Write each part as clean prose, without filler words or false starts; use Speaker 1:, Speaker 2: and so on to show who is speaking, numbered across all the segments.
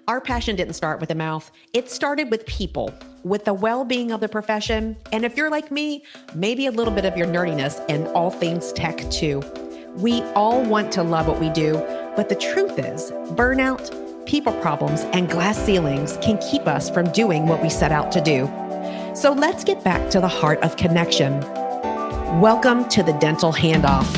Speaker 1: Our passion didn't start with the mouth. It started with people, with the well-being of the profession. And if you're like me, maybe a little bit of your nerdiness and all things tech too. We all want to love what we do, but the truth is, burnout, people problems, and glass ceilings can keep us from doing what we set out to do. So let's get back to the heart of connection. Welcome to the Dental Handoff.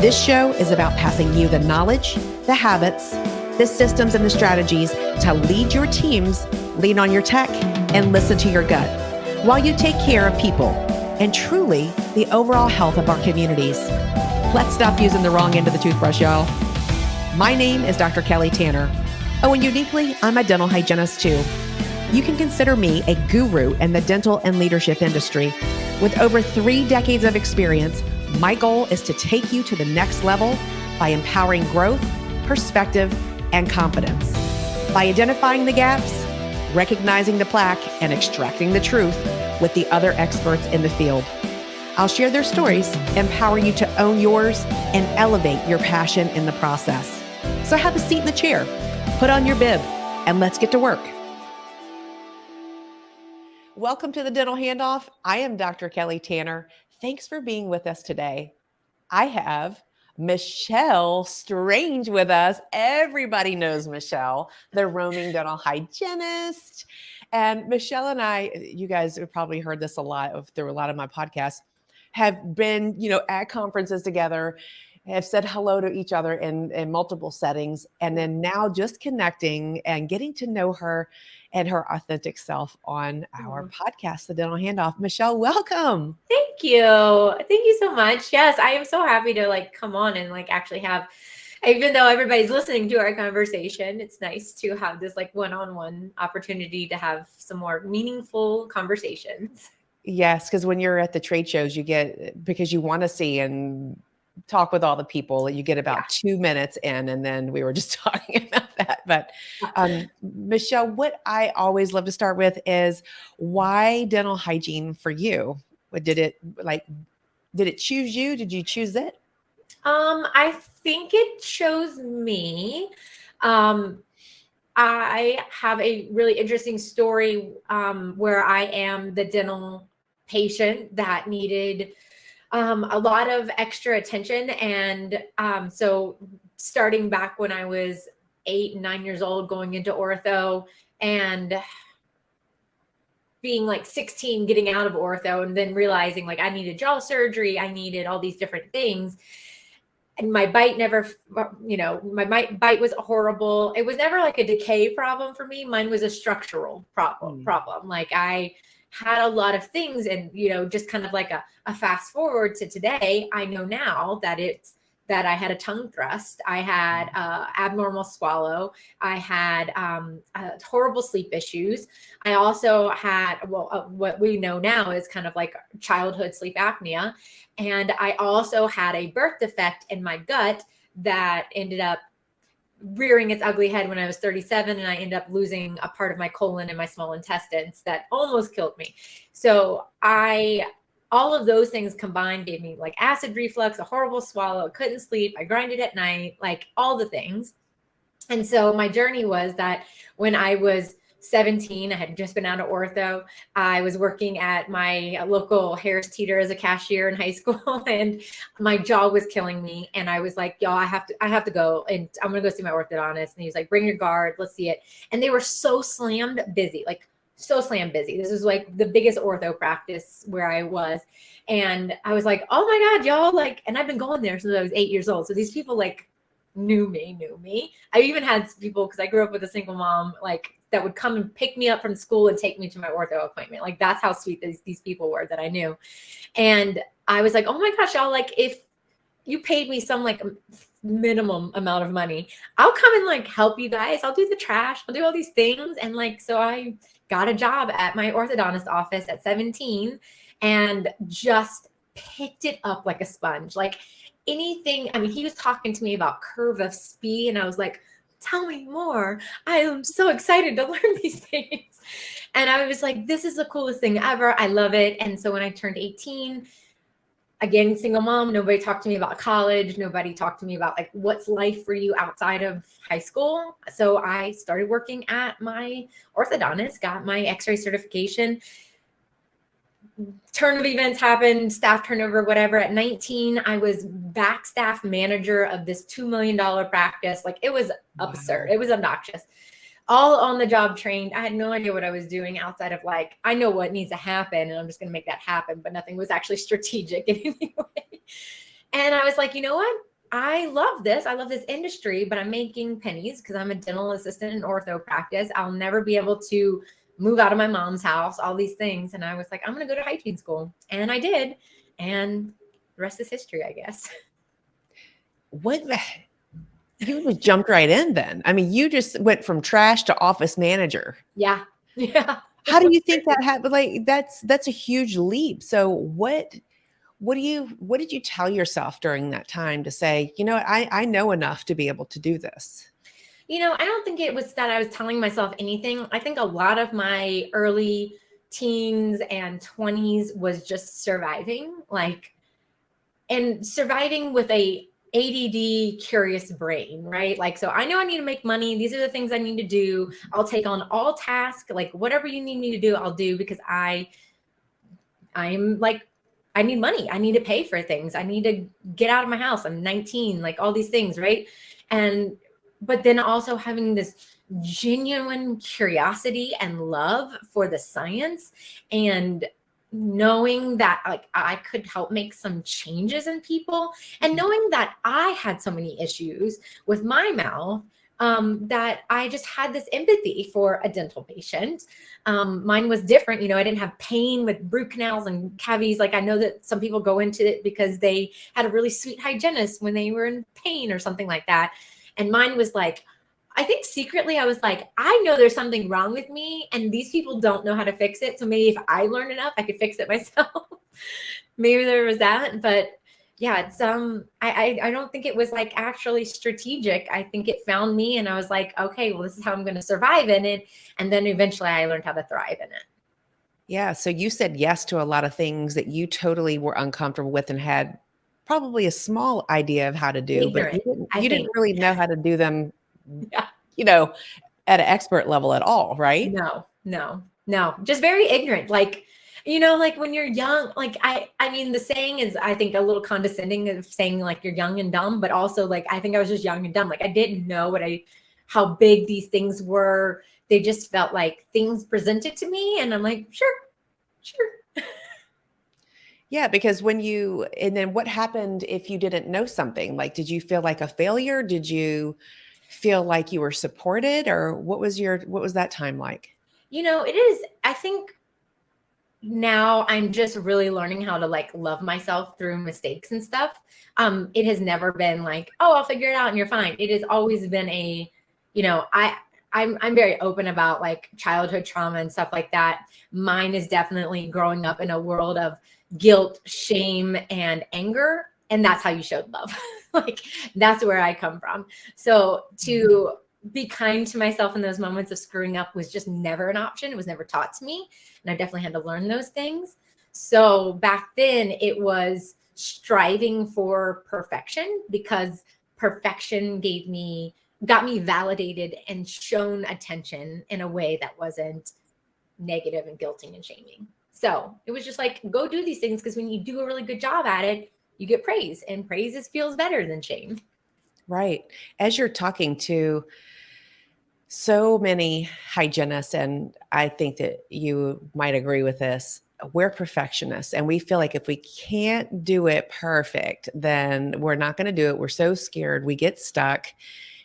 Speaker 1: This show is about passing you the knowledge, the habits, the systems, and the strategies to lead your teams, lean on your tech, and listen to your gut while you take care of people and truly the overall health of our communities. Let's stop using the wrong end of the toothbrush, y'all. My name is Dr. Kelly Tanner. Oh, and uniquely, I'm a dental hygienist too. You can consider me a guru in the dental and leadership industry. With over 3 decades of experience, my goal is to take you to the next level by empowering growth, perspective, and confidence. By identifying the gaps, recognizing the plaque, and extracting the truth with the other experts in the field. I'll share their stories, empower you to own yours, and elevate your passion in the process. So have a seat in the chair, put on your bib, and let's get to work. Welcome to the Dental Handoff. I am Dr. Kelly Tanner. Thanks for being with us today. I have MichelleStrange with us. Everybody knows Michelle, the roaming dental hygienist. And Michelle and I, you guys have probably heard this a lot through a lot of my podcasts, have been, at conferences together, have said hello to each other in multiple settings, and then now just connecting and getting to know her and her authentic self on our podcast, The Dental Handoff. Michelle, welcome.
Speaker 2: Thank you. Thank you so much. Yes, I am so happy to come on and actually have, even though everybody's listening to our conversation, it's nice to have this one-on-one opportunity to have some more meaningful conversations.
Speaker 1: Yes, because when you're at the trade shows, because you want to see and talk with all the people, you get about 2 minutes in, and then we were just talking about that. But Michelle, what I always love to start with is, why dental hygiene for you? Did it choose you? Did you choose it?
Speaker 2: I think it chose me. I have a really interesting story where I am the dental patient that needed a lot of extra attention. And so starting back when I was 8 and 9 years old, going into ortho, and being 16, getting out of ortho, and then realizing I needed jaw surgery, I needed all these different things. And my bite never, my bite was horrible. It was never a decay problem for me. Mine was a structural problem. I had a lot of things, and, just kind of a fast forward to today, I know now that I had a tongue thrust. I had abnormal swallow. I had horrible sleep issues. I also had, what we know now is kind of childhood sleep apnea. And I also had a birth defect in my gut that ended up rearing its ugly head when I was 37, and I ended up losing a part of my colon and my small intestines that almost killed me. So all of those things combined gave me acid reflux, a horrible swallow, couldn't sleep, I grinded at night, all the things. And so my journey was that when I was 17, I had just been out of ortho. I was working at my local Harris Teeter as a cashier in high school, and my jaw was killing me. And I was like, y'all, I have to go, and I'm going to go see my orthodontist. And he was like, bring your guard, let's see it. And they were so slammed busy, so slam busy. This is the biggest ortho practice where I was. And I was like, oh my God, y'all, and I've been going there since I was 8 years old. So these people knew me. I even had people, because I grew up with a single mom, that would come and pick me up from school and take me to my ortho appointment. That's how sweet these people were that I knew. And I was like, oh my gosh, y'all, if you paid me some minimum amount of money, I'll come and help you guys. I'll do the trash. I'll do all these things. And so I got a job at my orthodontist office at 17 and just picked it up like a sponge. Anything, he was talking to me about curve of spee, and I was like, tell me more. I am so excited to learn these things. And I was like, this is the coolest thing ever. I love it. And so when I turned 18, again, single mom, nobody talked to me about college. Nobody talked to me about like, what's life for you outside of high school. So I started working at my orthodontist, got my x-ray certification. Turn of events happened, staff turnover, whatever. At 19, I was back staff manager of this $2 million practice. Like, it was absurd. It was obnoxious. All on the job trained. I had no idea what I was doing outside of like, I know what needs to happen and I'm just going to make that happen, but nothing was actually strategic in any way. And I was like, you know what? I love this. I love this industry, but I'm making pennies because I'm a dental assistant in ortho practice. I'll never be able to move out of my mom's house, all these things. And I was like, I'm going to go to hygiene school. And I did. And the rest is history, I guess.
Speaker 1: What? You just jumped right in then. I mean, you just went from trash to office manager.
Speaker 2: Yeah. Yeah.
Speaker 1: How do you think that happened? Like, that's a huge leap. So what did you tell yourself during that time to say, you know what, I know enough to be able to do this?
Speaker 2: You know, I don't think it was that I was telling myself anything. I think a lot of my early teens and 20s was just surviving, and surviving with a ADD curious brain, right? Like, so I know I need to make money. These are the things I need to do. I'll take on all tasks, like whatever you need me to do, I'll do, because I'm like, I need money. I need to pay for things. I need to get out of my house. I'm 19, like all these things, right? But then also having this genuine curiosity and love for the science, and knowing that like I could help make some changes in people, and knowing that I had so many issues with my mouth, that I just had this empathy for a dental patient. Mine was different. You know, I didn't have pain with root canals and cavities. Like, I know that some people go into it because they had a really sweet hygienist when they were in pain or something like that. And mine was like, I think secretly I was like, I know there's something wrong with me and these people don't know how to fix it. So maybe if I learn enough, I could fix it myself. Maybe there was that. But yeah, it's I don't think it was like actually strategic. I think it found me and I was like, okay, well, this is how I'm going to survive in it. And then eventually I learned how to thrive in it.
Speaker 1: Yeah. So you said yes to a lot of things that you totally were uncomfortable with and had probably a small idea of how to do, but
Speaker 2: Ignorant,
Speaker 1: you didn't really know how to do them,
Speaker 2: yeah.
Speaker 1: you know, at an expert level at all, right?
Speaker 2: No. Just very ignorant. Like, you know, like when you're young, like I mean, the saying is, I think, a little condescending of saying like you're young and dumb, but also like, I think I was just young and dumb. Like, I didn't know how big these things were. They just felt like things presented to me. And I'm like, sure.
Speaker 1: Yeah, because and then what happened if you didn't know something? Like, did you feel like a failure? Did you feel like you were supported, or what was that time like?
Speaker 2: You know, it is, I think now I'm just really learning how to like love myself through mistakes and stuff. It has never been like, oh, I'll figure it out and you're fine. It has always been I'm very open about like childhood trauma and stuff like that. Mine is definitely growing up in a world of guilt, shame, and anger. And that's how you showed love. Like, that's where I come from. So to be kind to myself in those moments of screwing up was just never an option. It was never taught to me. And I definitely had to learn those things. So back then it was striving for perfection, because perfection got me validated and shown attention in a way that wasn't negative and guilting and shaming. So it was just like, go do these things, because when you do a really good job at it, you get praise, and praise feels better than shame.
Speaker 1: Right. As you're talking to so many hygienists, and I think that you might agree with this, we're perfectionists, and we feel like if we can't do it perfect, then we're not going to do it. We're so scared. We get stuck.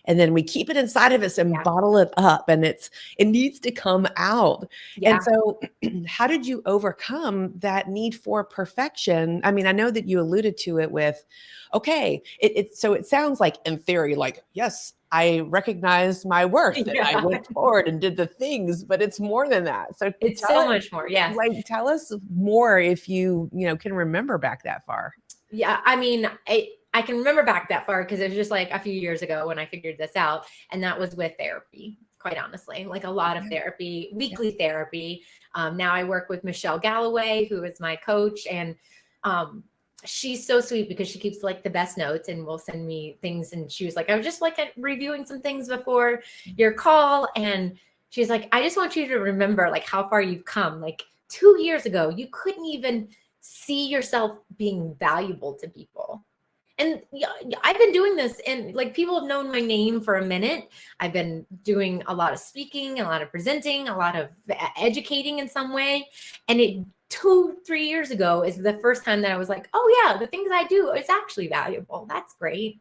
Speaker 1: And then we keep it inside of us and bottle it up, and it needs to come out.
Speaker 2: Yeah.
Speaker 1: And so how did you overcome that need for perfection? I mean, I know that you alluded to it with, okay, so it sounds like in theory, like, yes, I recognize my worth and I went forward and did the things, but it's more than that. So
Speaker 2: it's so much more. Yes.
Speaker 1: Like, tell us more if you can remember back that far.
Speaker 2: Yeah. I mean, I can remember back that far because it was just like a few years ago when I figured this out. And that was with therapy, quite honestly, like a lot of therapy, weekly therapy. Now I work with Michelle Galloway, who is my coach. And she's so sweet because she keeps like the best notes and will send me things. And she was like, I was just like reviewing some things before your call. And she's like, I just want you to remember like how far you've come. Like 2 years ago, you couldn't even see yourself being valuable to people. And I've been doing this, and like people have known my name for a minute. I've been doing a lot of speaking, a lot of presenting, a lot of educating in some way. And it 2-3 years ago is the first time that I was like, oh yeah, the things I do is actually valuable. That's great.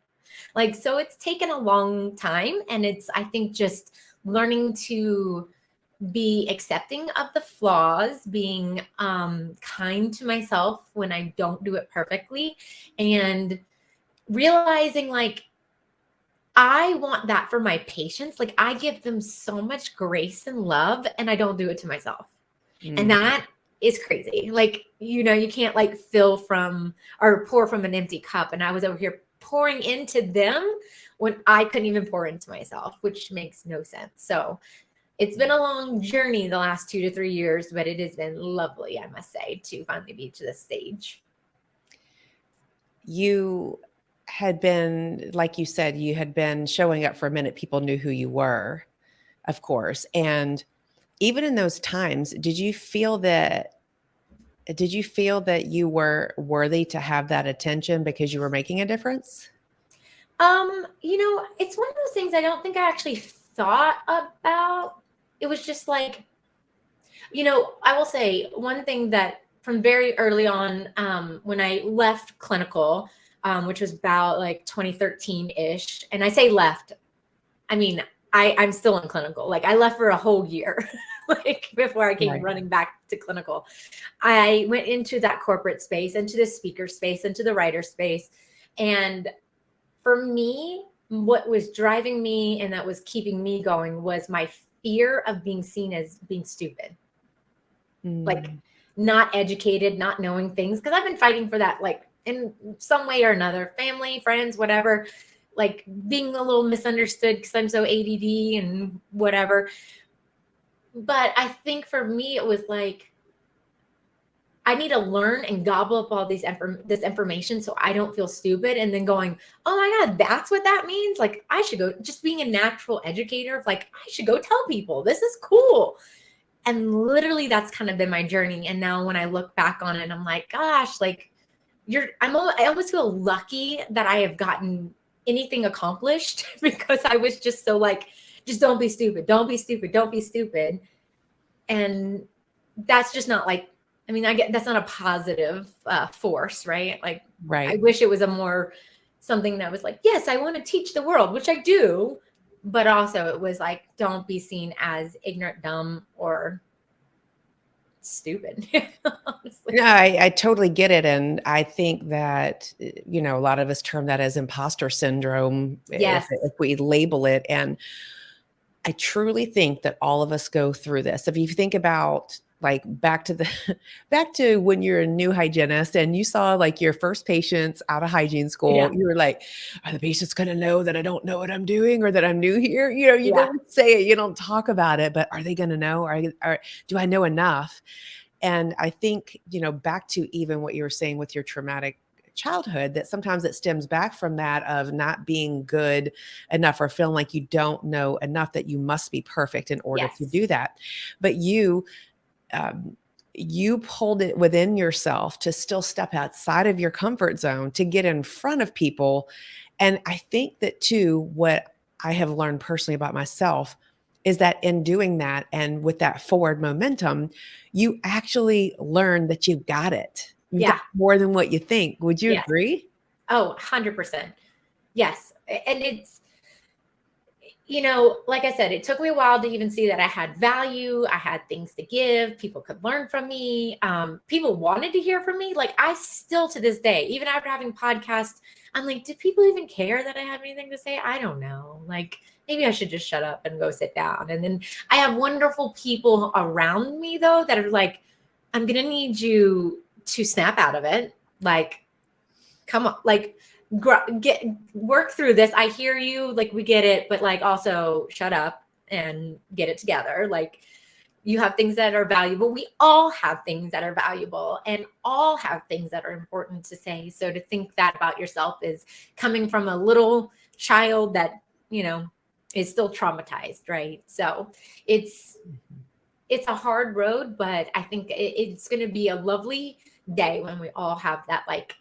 Speaker 2: Like, so it's taken a long time, and it's, I think, just learning to be accepting of the flaws, being kind to myself when I don't do it perfectly, and realizing like I want that for my patients. Like I give them so much grace and love, and I don't do it to myself. And that is crazy. Like, you know, you can't like fill from or pour from an empty cup. And I was over here pouring into them when I couldn't even pour into myself, which makes no sense. So it's been a long journey the last 2 to 3 years, but it has been lovely, I must say, to finally be to this stage.
Speaker 1: You had been, like you said, you had been showing up for a minute. People knew who you were, of course. And even in those times, did you feel that you were worthy to have that attention because you were making a difference?
Speaker 2: You know, it's one of those things I don't think I actually thought about. It was just like, you know, I will say one thing that from very early on, when I left clinical, which was about like 2013-ish, and I say left, I mean, I'm still in clinical. Like I left for a whole year, like before I came running back to clinical. I went into that corporate space, into the speaker space, into the writer space. And for me, what was driving me and that was keeping me going was my fear of being seen as being stupid. Like not educated, not knowing things. Because I've been fighting for that, like in some way or another, family, friends, whatever, like being a little misunderstood because I'm so ADD and whatever. But I think for me, it was like, I need to learn and gobble up all this information so I don't feel stupid. And then going, oh my God, that's what that means. Like I should go, just being a natural educator of like, I should go tell people this is cool. And literally that's kind of been my journey. And now when I look back on it, I'm like, gosh, like I almost feel lucky that I have gotten anything accomplished because I was just so like, just don't be stupid. Don't be stupid. Don't be stupid. And that's just not like, I mean, I get that's not a positive force, right? Like, I wish it was a more something that was like, yes, I want to teach the world, which I do. But also it was like, don't be seen as ignorant, dumb, or stupid. Honestly.
Speaker 1: No, I totally get it. And I think that, you know, a lot of us term that as imposter syndrome,
Speaker 2: Yes.
Speaker 1: if we label it. And I truly think that all of us go through this. If you think about like back to when you're a new hygienist and you saw like your first patients out of hygiene school, you were like, are the patients going to know that I don't know what I'm doing or that I'm new here? You know, you don't say it, you don't talk about it, but are they going to know? Do I know enough? And I think, you know, back to even what you were saying with your traumatic childhood, that sometimes it stems back from that of not being good enough or feeling like you don't know enough, that you must be perfect in order to do that. But you pulled it within yourself to still step outside of your comfort zone to get in front of people. And I think that too, what I have learned personally about myself is that in doing that and with that forward momentum, you actually learn that you got it. You've got more than what you think. Would you agree?
Speaker 2: Oh, 100%. Yes. And it's, you know, like I said, it took me a while to even see that I had value. I had things to give. People could learn from me. People wanted to hear from me. Like I still to this day, even after having podcasts, I'm like, do people even care that I have anything to say? I don't know. Like maybe I should just shut up and go sit down. And then I have wonderful people around me though, that are like, I'm going to need you to snap out of it. Like, come on, like, work through this. I hear you, like we get it, but like also shut up and get it together. Like You have things that are valuable. We all have things that are valuable and all have things that are important to say. So to think that about yourself is coming from a little child that, you know, is still traumatized, right? So it's a hard road, but I think it's going to be a lovely day when we all have that like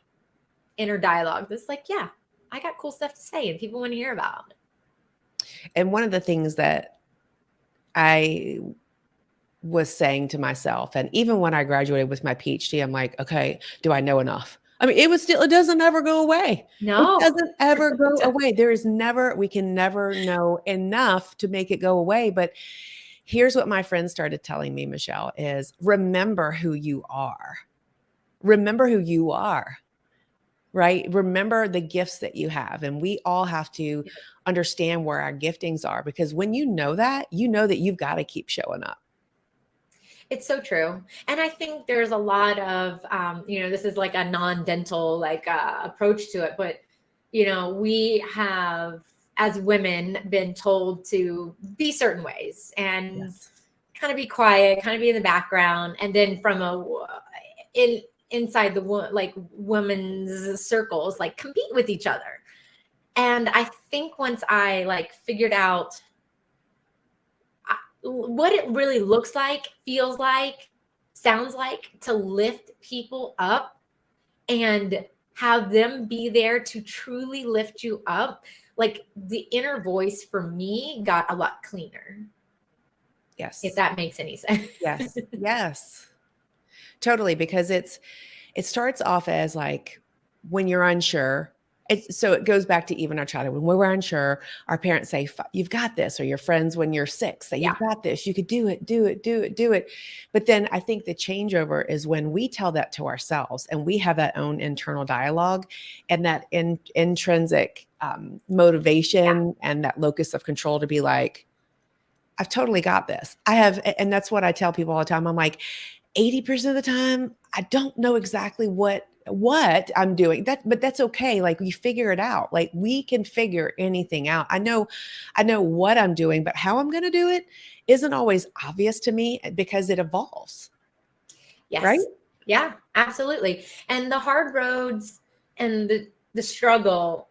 Speaker 2: inner dialogue that's like, yeah, I got cool stuff to say and people want to hear about.
Speaker 1: And one of the things that I was saying to myself, and even when I graduated with my PhD, I'm like, okay, do I know enough? I mean, it doesn't ever go away.
Speaker 2: No.
Speaker 1: It doesn't ever go away. We can never know enough to make it go away. But here's what my friend started telling me, Michelle, is remember who you are. Remember who you are, right? Remember the gifts that you have. And we all have to understand where our giftings are, because when you know that you've got to keep showing up.
Speaker 2: It's so true. And I think there's a lot of, this is like a non-dental like approach to it, but, we have as women been told to be certain ways and kind of be quiet, kind of be in the background. And then from inside the like women's circles, like compete with each other. And I think once I like figured out what it really looks like, feels like, sounds like to lift people up and have them be there to truly lift you up, like the inner voice for me got a lot cleaner.
Speaker 1: Yes.
Speaker 2: If that makes any sense.
Speaker 1: Yes. Yes. Totally. Because it starts off as like when you're unsure. So it goes back to even our childhood. When we're unsure, our parents say, you've got this, or your friends when you're 6 say, you've got this, you could do it, do it, do it, do it. But then I think the changeover is when we tell that to ourselves and we have that own internal dialogue and that intrinsic motivation and that locus of control to be like, I've totally got this. And that's what I tell people all the time. I'm like, 80% of the time, I don't know exactly what I'm doing, but that's okay. Like we figure it out. Like we can figure anything out. I know what I'm doing, but how I'm going to do it isn't always obvious to me because it evolves.
Speaker 2: Yes.
Speaker 1: Right?
Speaker 2: Yeah, absolutely. And the hard roads and the struggle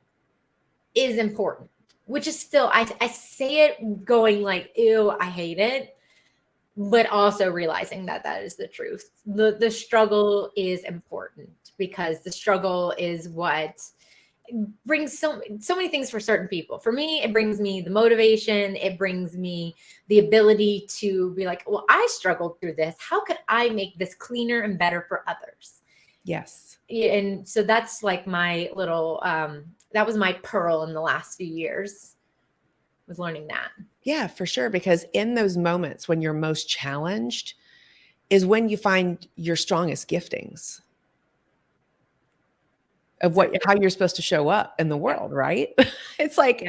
Speaker 2: is important, which is still, I say it going like, ew, I hate it, but also realizing that is the truth. The struggle is important because the struggle is what brings so many things for certain people. For me, it brings me the motivation. It brings me the ability to be like, well, I struggled through this. How could I make this cleaner and better for others?
Speaker 1: Yes.
Speaker 2: And so that's like my little, that was my pearl in the last few years, was learning that.
Speaker 1: Yeah, for sure. Because in those moments when you're most challenged is when you find your strongest giftings of how you're supposed to show up in the world, right? It's like,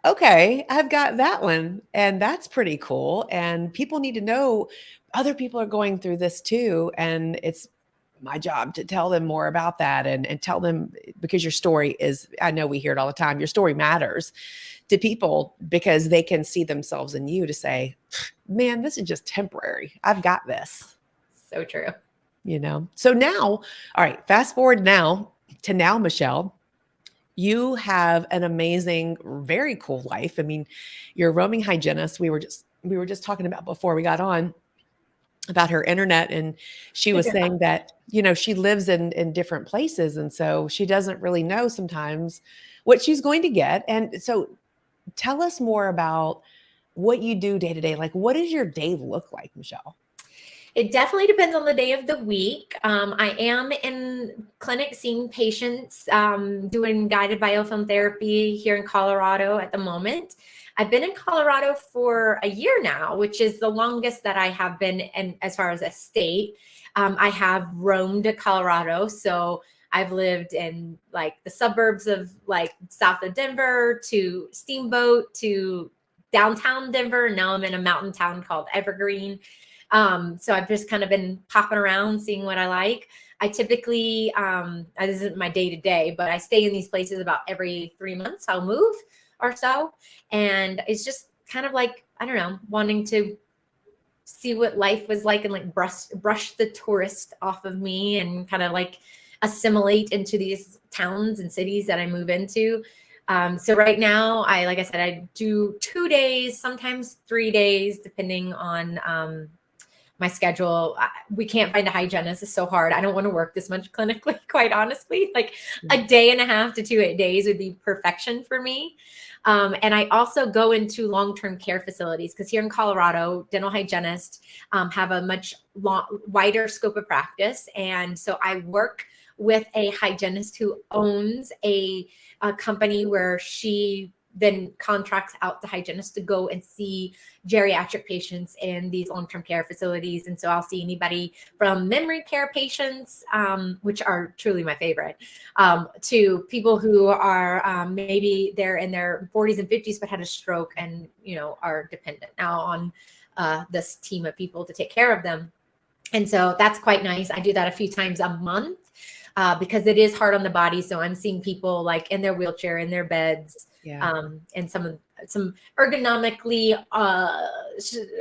Speaker 1: okay, I've got that one and that's pretty cool. And people need to know other people are going through this too. And it's my job to tell them more about that and tell them, because your story is, I know we hear it all the time, your story matters to people because they can see themselves in you to say, man, this is just temporary. I've got this.
Speaker 2: So true.
Speaker 1: So now, all right, fast forward now, Michelle, you have an amazing, very cool life. I mean, you're a roaming hygienist. We were just talking about before we got on about her internet, and she was saying that, she lives in different places. And so she doesn't really know sometimes what she's going to get. And so tell us more about what you do day to day. Like, what does your day look like, Michelle?
Speaker 2: It definitely depends on the day of the week. I am in clinic seeing patients, doing guided biofilm therapy here in Colorado at the moment. I've been in Colorado for a year now, which is the longest that I have been in as far as a state. I have roamed Colorado. So I've lived in like the suburbs of like south of Denver to Steamboat to downtown Denver. Now I'm in a mountain town called Evergreen. So I've just kind of been popping around, seeing what I like. I typically, this isn't my day to day, but I stay in these places about every 3 months. I'll move or so. And it's just kind of like, I don't know, wanting to see what life was like and like brush the tourist off of me and kind of like assimilate into these towns and cities that I move into. So right now, like I said, I do 2 days, sometimes 3 days, depending on my schedule. We can't find a hygienist. It's so hard. I don't want to work this much clinically, quite honestly. Like a day and a half to 2 days would be perfection for me. And I also go into long-term care facilities because here in Colorado, dental hygienists have a much wider scope of practice. And so I work with a hygienist who owns a company where she then contracts out the hygienist to go and see geriatric patients in these long-term care facilities. And so I'll see anybody from memory care patients, which are truly my favorite, to people who are maybe they're in their 40s and 50s, but had a stroke and, you know, are dependent now on this team of people to take care of them. And so that's quite nice. I do that a few times a month because it is hard on the body. So I'm seeing people like in their wheelchair, in their beds, and some ergonomically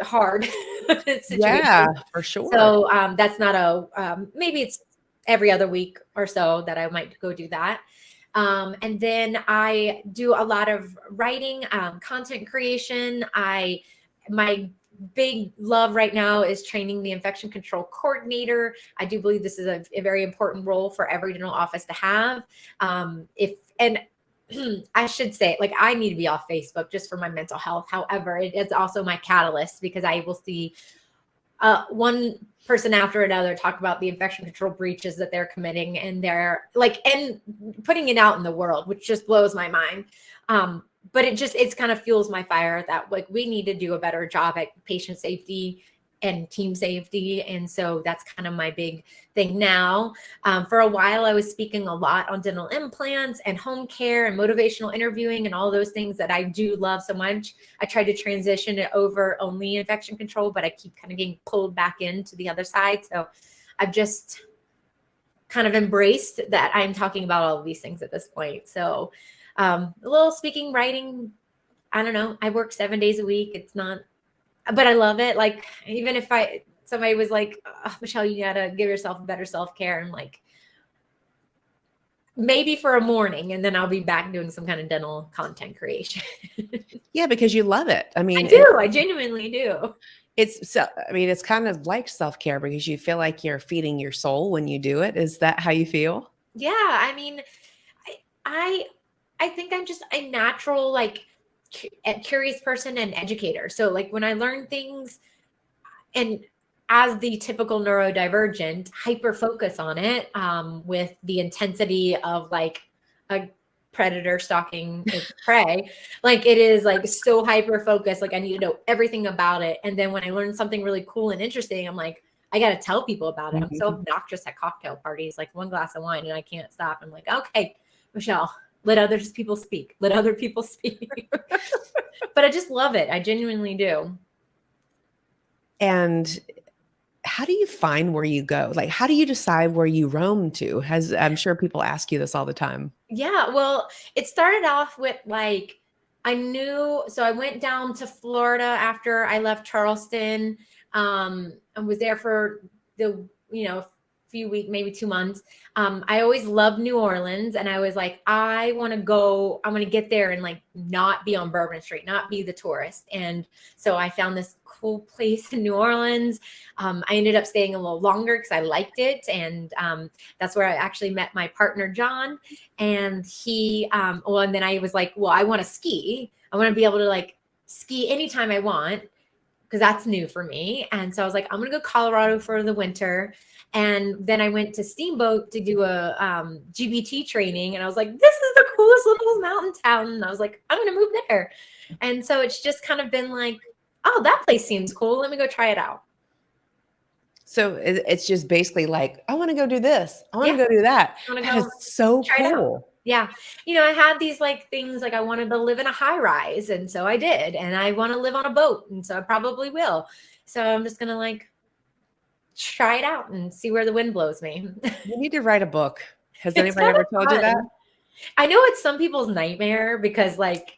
Speaker 2: hard situations.
Speaker 1: Yeah, for sure.
Speaker 2: So that's not maybe it's every other week or so that I might go do that. And then I do a lot of writing, content creation. My big love right now is training the infection control coordinator. I do believe this is a very important role for every dental office to have. I should say, like, I need to be off Facebook just for my mental health. However, it is also my catalyst because I will see one person after another talk about the infection control breaches that they're committing, and they're like, and putting it out in the world, which just blows my mind. But it's kind of fuels my fire that like we need to do a better job at patient safety and team safety. And so that's kind of my big thing now. For a while, I was speaking a lot on dental implants and home care and motivational interviewing and all those things that I do love so much. I tried to transition it over only infection control, but I keep kind of getting pulled back into the other side. So I've just kind of embraced that I'm talking about all of these things at this point. So a little speaking, writing, I don't know. I work 7 days a week. It's not, but I love it. Like, even if somebody was like, oh, Michelle, you gotta give yourself better self-care. I'm like, maybe for a morning, and then I'll be back doing some kind of dental content creation.
Speaker 1: Yeah, because you love it. I mean,
Speaker 2: I genuinely do.
Speaker 1: It's kind of like self-care because you feel like you're feeding your soul when you do it. Is that how you feel?
Speaker 2: Yeah. I mean, I think I'm just a natural, like, curious person and educator. So like when I learn things, and as the typical neurodivergent, hyper focus on it with the intensity of like a predator stalking its prey. Like it is like so hyper focused. Like I need to know everything about it. And then when I learn something really cool and interesting, I'm like, I got to tell people about it. I'm so obnoxious at cocktail parties, like one glass of wine and I can't stop. I'm like, okay, Michelle, let other people speak. Let other people speak. But I just love it. I genuinely do.
Speaker 1: And how do you find where you go? Like, how do you decide where you roam to? I'm sure people ask you this all the time.
Speaker 2: Yeah. Well, it started off with like, so I went down to Florida after I left Charleston. And was there for the, few weeks, maybe 2 months. I always loved New Orleans, and I was like, I want to get there and like not be on Bourbon Street, not be the tourist. And so I found this cool place in New Orleans. I ended up staying a little longer because I liked it. And that's where I actually met my partner, John. And and then I was like, well, I want to ski. I want to be able to like ski anytime I want, because that's new for me. And so I was like, I'm going to go Colorado for the winter. And then I went to Steamboat to do a GBT training. And I was like, this is the coolest little mountain town. And I was like, I'm going to move there. And so it's just kind of been like, oh, that place seems cool. Let me go try it out.
Speaker 1: So it's just basically like, I want to go do this. I want to go do that. That is so cool.
Speaker 2: Yeah. I had these like things like I wanted to live in a high rise. And so I did. And I want to live on a boat. And so I probably will. So I'm just going to like try it out and see where the wind blows me.
Speaker 1: You need to write a book. Has anybody ever told you that?
Speaker 2: I know it's some people's nightmare because like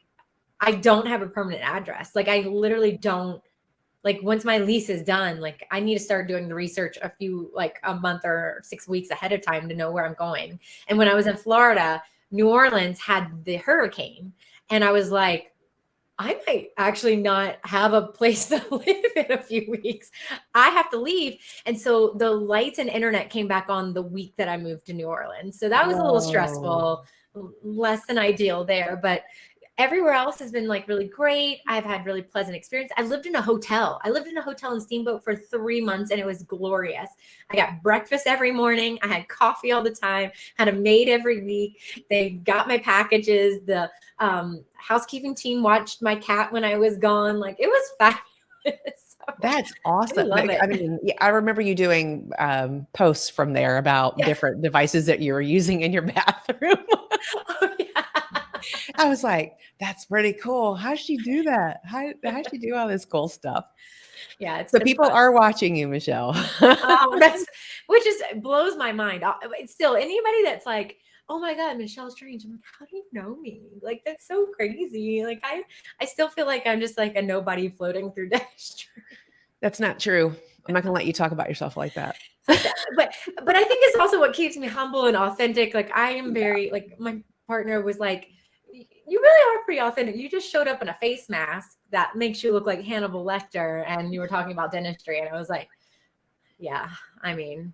Speaker 2: I don't have a permanent address. Like I literally don't like once my lease is done, like I need to start doing the research like a month or 6 weeks ahead of time to know where I'm going. And when I was in Florida, New Orleans had the hurricane, and I was like, I might actually not have a place to live in a few weeks. I have to leave. And so the lights and internet came back on the week that I moved to New Orleans. So that was a little stressful, less than ideal there, but everywhere else has been like really great. I've had really pleasant experience. I lived in a hotel. I lived in a hotel and Steamboat for 3 months, and it was glorious. I got breakfast every morning. I had coffee all the time, had a maid every week. They got my packages. The housekeeping team watched my cat when I was gone. Like, it was fabulous. So,
Speaker 1: that's awesome.
Speaker 2: I love it.
Speaker 1: I mean, I remember you doing posts from there about different devices that you were using in your bathroom.
Speaker 2: Oh, yeah.
Speaker 1: I was like, that's pretty cool. How'd she do that? How'd she do all this cool stuff?
Speaker 2: Yeah.
Speaker 1: So people are watching you, Michelle.
Speaker 2: Which blows my mind. Still, anybody that's like, oh my God, Michelle Strange. I'm like, how do you know me? Like, that's so crazy. Like, I still feel like I'm just like a nobody floating through dentistry.
Speaker 1: That's not true. I'm not going to let you talk about yourself like that.
Speaker 2: But I think it's also what keeps me humble and authentic. Like, I am very, like, my partner was like, you really are pretty authentic. You just showed up in a face mask that makes you look like Hannibal Lecter, and you were talking about dentistry. And I was like, yeah, I mean,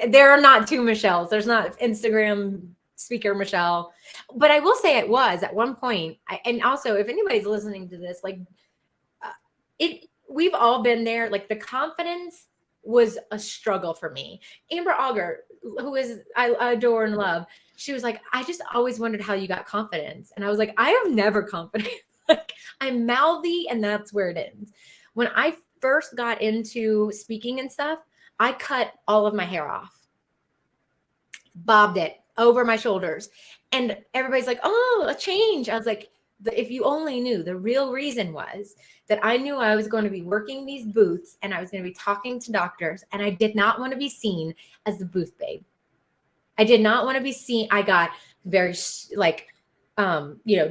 Speaker 2: there are not two Michelles. There's not Instagram speaker Michelle. But I will say it was at one point. And also, if anybody's listening to this, like, we've all been there. Like, the confidence was a struggle for me. Amber Auger, who I adore and love, she was like, I just always wondered how you got confidence. And I was like, I have never confidence. Like, I'm mouthy, and that's where it ends. When I first got into speaking and stuff, I cut all of my hair off, bobbed it over my shoulders. And everybody's like, oh, a change. I was like, if you only knew, the real reason was that I knew I was going to be working these booths, and I was going to be talking to doctors, and I did not want to be seen as the booth babe. I did not want to be seen. I got very like,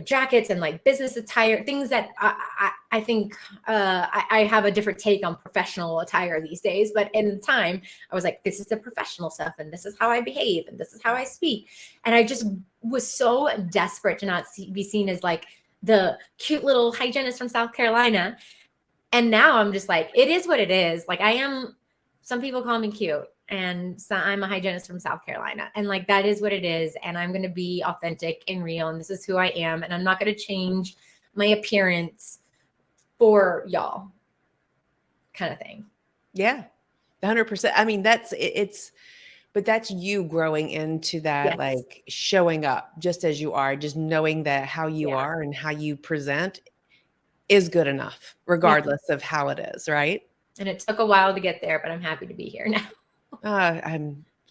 Speaker 2: jackets and like business attire, things that I think I have a different take on professional attire these days. But in the time, I was like, this is the professional stuff, and this is how I behave, and this is how I speak. And I just was so desperate to not be seen as like the cute little hygienist from South Carolina. And now I'm just like, it is what it is. Like, some people call me cute. And so I'm a hygienist from South Carolina, and like, that is what it is. And I'm going to be authentic and real. And this is who I am. And I'm not going to change my appearance for y'all, kind of thing.
Speaker 1: Yeah, 100%. I mean, but that's you growing into that, yes. Like showing up just as you are, just knowing that how you are and how you present is good enough, regardless of how it is. Right.
Speaker 2: And it took a while to get there, but I'm happy to be here now.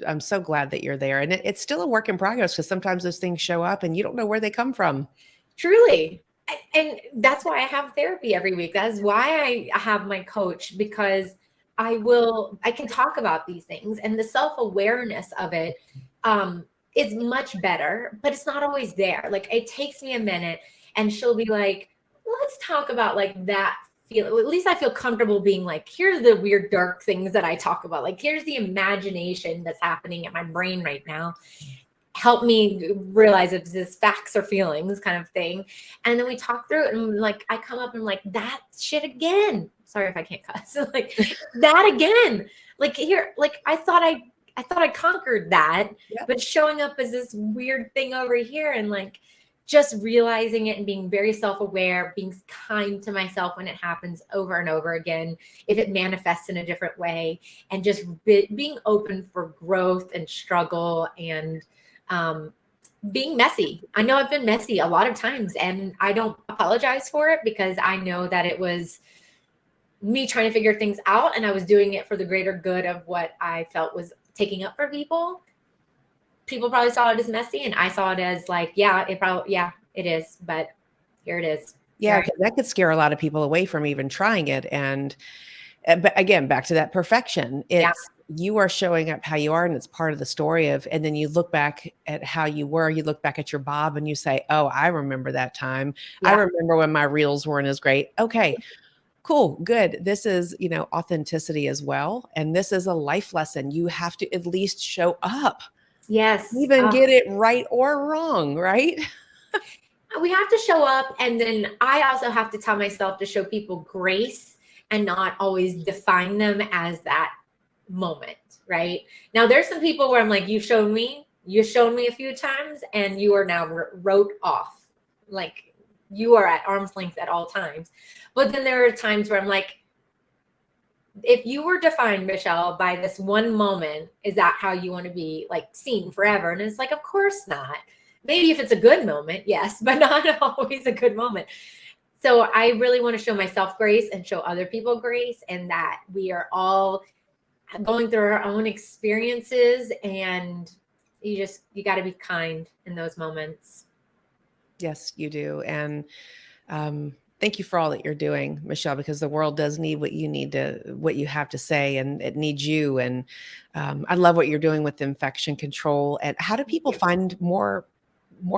Speaker 1: I'm so glad that you're there, and it's still a work in progress, because sometimes those things show up and you don't know where they come from.
Speaker 2: Truly. And that's why I have therapy every week. That is why I have my coach, because I can talk about these things, and the self-awareness of it is much better, but it's not always there. Like, it takes me a minute, and she'll be like, let's talk about like that. At least I feel comfortable being like, here's the weird dark things that I talk about. Like, here's the imagination that's happening in my brain right now. Help me realize if this facts or feelings kind of thing. And then we talk through it, and like, I come up and like, that shit again. Sorry if I can't cuss. Like, that again. Like, here, like, I thought I conquered that, but showing up as this weird thing over here, and like, just realizing it and being very self-aware, being kind to myself when it happens over and over again, if it manifests in a different way, and just being open for growth and struggle, and being messy. I know I've been messy a lot of times, and I don't apologize for it, because I know that it was me trying to figure things out, and I was doing it for the greater good of what I felt was taking up for people. People probably saw it as messy, and I saw it as like, it is, but here it is.
Speaker 1: Yeah, that could scare a lot of people away from even trying it. But again, back to that perfection, you are showing up how you are, and it's part of the story and then you look back at how you were, you look back at your bob, and you say, oh, I remember that time. I remember when my reels weren't as great. Okay. Cool. Good. This is, authenticity as well. And this is a life lesson. You have to at least show up,
Speaker 2: Yes.
Speaker 1: even get it right or wrong, right?
Speaker 2: We have to show up. And then I also have to tell myself to show people grace and not always define them as that moment, right? Now, there's some people where I'm like, you've shown me a few times and you are now wrote off. Like, you are at arm's length at all times. But then there are times where I'm like, if you were defined, Michelle, by this one moment, is that how you want to be like seen forever? And it's like, of course not. Maybe if it's a good moment, yes, but not always a good moment. So I really want to show myself grace and show other people grace, and that we are all going through our own experiences, and you got to be kind in those moments.
Speaker 1: Yes, you do. And thank you for all that you're doing, Michelle, because the world does need what you have to say, and it needs you. And I love what you're doing with infection control. And how do people find more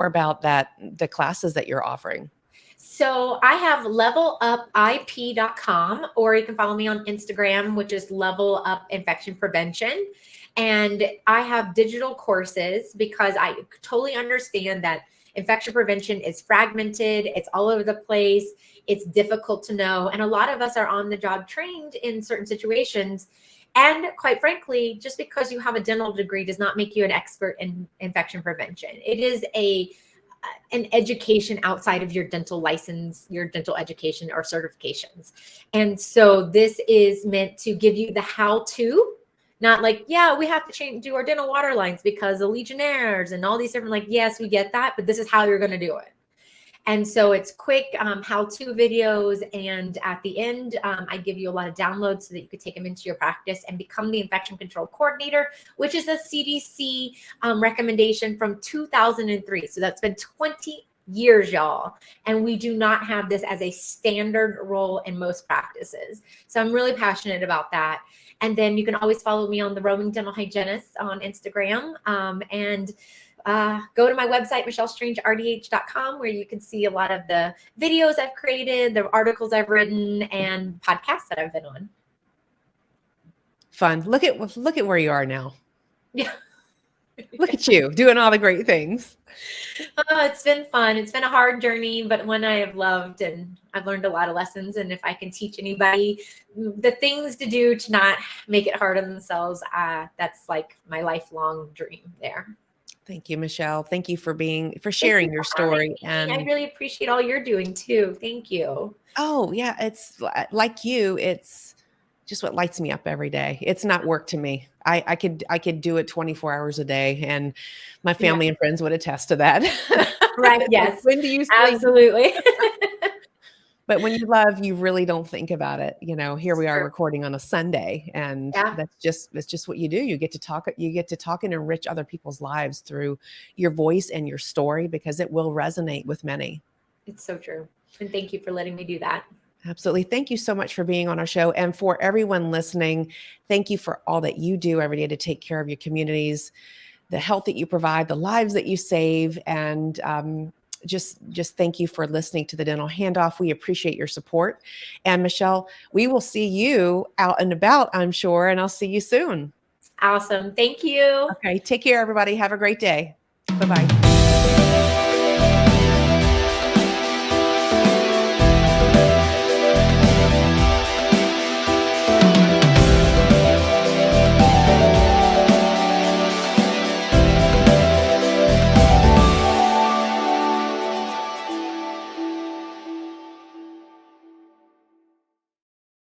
Speaker 1: about that, the classes that you're offering?
Speaker 2: So I have levelupip.com, or you can follow me on Instagram, which is Level Up Infection Prevention. And I have digital courses because I totally understand that infection prevention is fragmented. It's all over the place. It's difficult to know. And a lot of us are on the job trained in certain situations. And quite frankly, just because you have a dental degree does not make you an expert in infection prevention. It is an education outside of your dental license, your dental education or certifications. And so this is meant to give you the how-to, not like, yeah, we have to do our dental water lines because the Legionnaires and all these different, like, yes, we get that, but this is how you're going to do it. And so it's quick how-to videos. And at the end, I give you a lot of downloads so that you could take them into your practice and become the infection control coordinator, which is a CDC recommendation from 2003. So that's been 20 years, y'all. And we do not have this as a standard role in most practices. So I'm really passionate about that. And then you can always follow me on the Roaming Dental Hygienist on Instagram. Go to my website, MichelleStrangeRDH.com, where you can see a lot of the videos I've created, the articles I've written, and podcasts that I've been on.
Speaker 1: Fun. Look at where you are now.
Speaker 2: Yeah.
Speaker 1: Look at you doing all the great things.
Speaker 2: Oh, it's been fun. It's been a hard journey, but one I have loved, and I've learned a lot of lessons. And if I can teach anybody the things to do to not make it hard on themselves, that's like my lifelong dream there.
Speaker 1: Thank you, Michelle. Thank you for sharing your story. And
Speaker 2: I really appreciate all you're doing too. Thank you.
Speaker 1: Oh yeah. It's like you, it's just what lights me up every day. It's not work to me. I could do it 24 hours a day, and my family and friends would attest to that.
Speaker 2: Right. Yes.
Speaker 1: When do you sleep?
Speaker 2: Absolutely.
Speaker 1: But when you love, you really don't think about it. Here we are recording on a Sunday, and that's just what you do. You get to talk and enrich other people's lives through your voice and your story, because it will resonate with many.
Speaker 2: It's so true. And thank you for letting me do that.
Speaker 1: Absolutely. Thank you so much for being on our show. And for everyone listening, thank you for all that you do every day to take care of your communities, the health that you provide, the lives that you save, and just thank you for listening to the Dental Handoff. We appreciate your support. And Michelle, we will see you out and about, I'm sure, and I'll see you soon.
Speaker 2: Awesome. Thank you.
Speaker 1: Okay. Take care, everybody. Have a great day. Bye-bye.